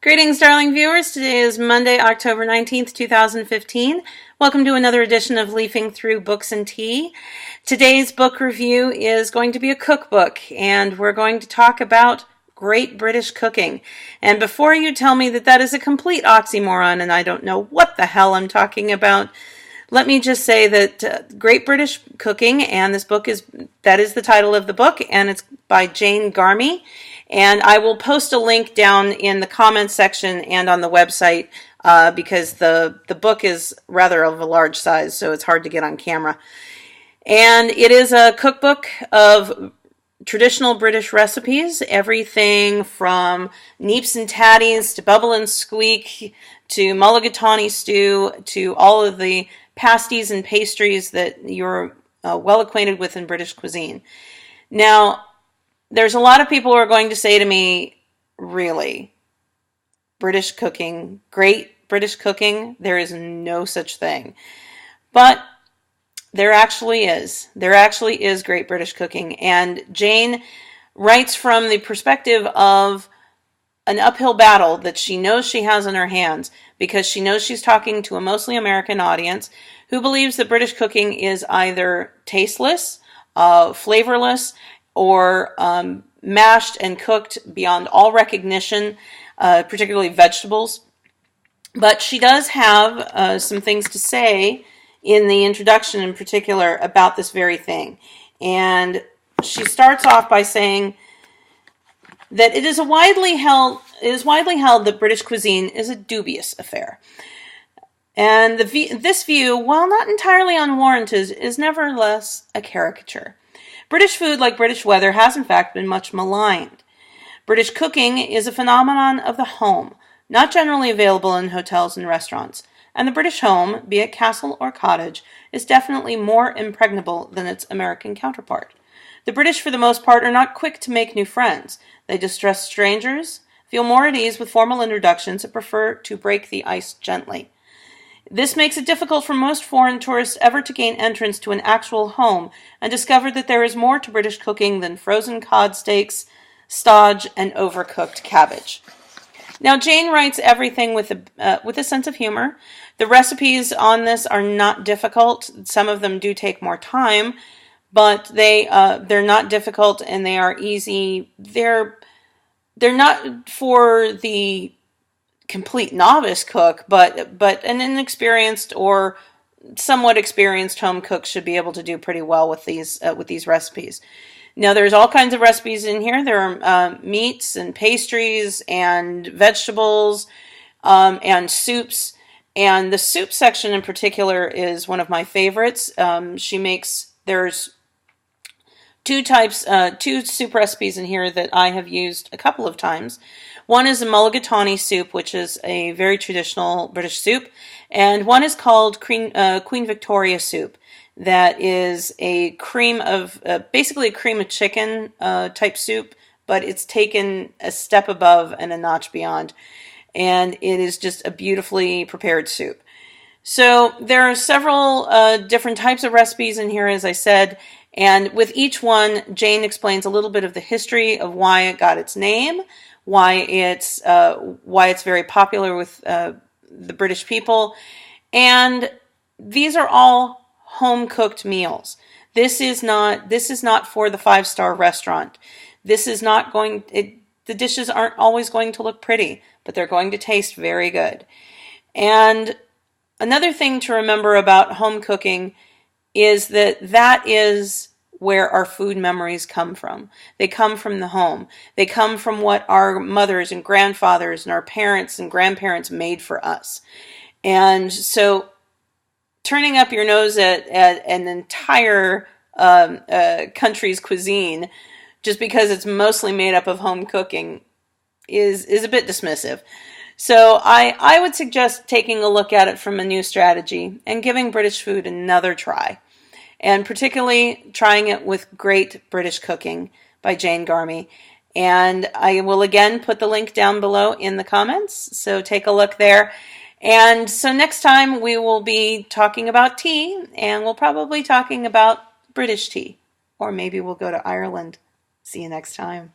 Greetings, darling viewers. Today is Monday, October 19th, 2015. Welcome to another edition of Leafing Through Books and Tea. Today's book review is going to be a cookbook, and we're going to talk about Great British Cooking. And before you tell me that is a complete oxymoron and I don't know what the hell I'm talking about, let me just say that Great British Cooking, and this book is the title of the book, and it's by Jane Garmey. And I will post a link down in the comments section and on the website because the book is rather of a large size, so it's hard to get on camera. And it is a cookbook of traditional British recipes, everything from neeps and tatties to bubble and squeak to mulligatawny stew to all of the pasties and pastries that you're well acquainted with in British cuisine. Now, there's a lot of people who are going to say to me, really, British cooking, great British cooking, there is no such thing. But there actually is. There actually is great British cooking. And Jane writes from the perspective of an uphill battle that she knows she has in her hands because she knows she's talking to a mostly American audience who believes that British cooking is either tasteless, flavorless, or mashed and cooked beyond all recognition, particularly vegetables. But she does have some things to say in the introduction in particular about this very thing. And she starts off by saying that it is widely held that British cuisine is a dubious affair. And this view, while not entirely unwarranted, is nevertheless a caricature. British food, like British weather, has in fact been much maligned. British cooking is a phenomenon of the home, not generally available in hotels and restaurants. And the British home, be it castle or cottage, is definitely more impregnable than its American counterpart. The British, for the most part, are not quick to make new friends. They distrust strangers, feel more at ease with formal introductions, and prefer to break the ice gently. This makes it difficult for most foreign tourists ever to gain entrance to an actual home and discover that there is more to British cooking than frozen cod steaks, stodge, and overcooked cabbage. Now, Jane writes everything with a sense of humor. The recipes on this are not difficult. Some of them do take more time, but they're not difficult and they are easy. They're not for the complete novice cook, but an inexperienced or somewhat experienced home cook should be able to do pretty well with these recipes. Now, there's all kinds of recipes in here. There are meats and pastries and vegetables and soups. And the soup section in particular is one of my favorites. There's two soup recipes in here that I have used a couple of times. One is a mulligatawny soup, which is a very traditional British soup, and one is called Queen Victoria soup. That is a basically a cream of chicken type soup, but it's taken a step above and a notch beyond, and it is just a beautifully prepared soup. So there are several different types of recipes in here, as I said, and with each one, Jane explains a little bit of the history of why it got its name, why it's very popular with the British people, and these are all home-cooked meals. This is not for the five-star restaurant. The dishes aren't always going to look pretty, but they're going to taste very good. And another thing to remember about home cooking is that is where our food memories come from. They come from the home. They come from what our mothers and grandfathers and our parents and grandparents made for us. And so turning up your nose at an entire country's cuisine just because it's mostly made up of home cooking is a bit dismissive. So I would suggest taking a look at it from a new strategy and giving British food another try. And particularly trying it with Great British Cooking by Jane Garmey. And I will again put the link down below in the comments, so take a look there. And so next time we will be talking about tea, and we'll probably be talking about British tea. Or maybe we'll go to Ireland. See you next time.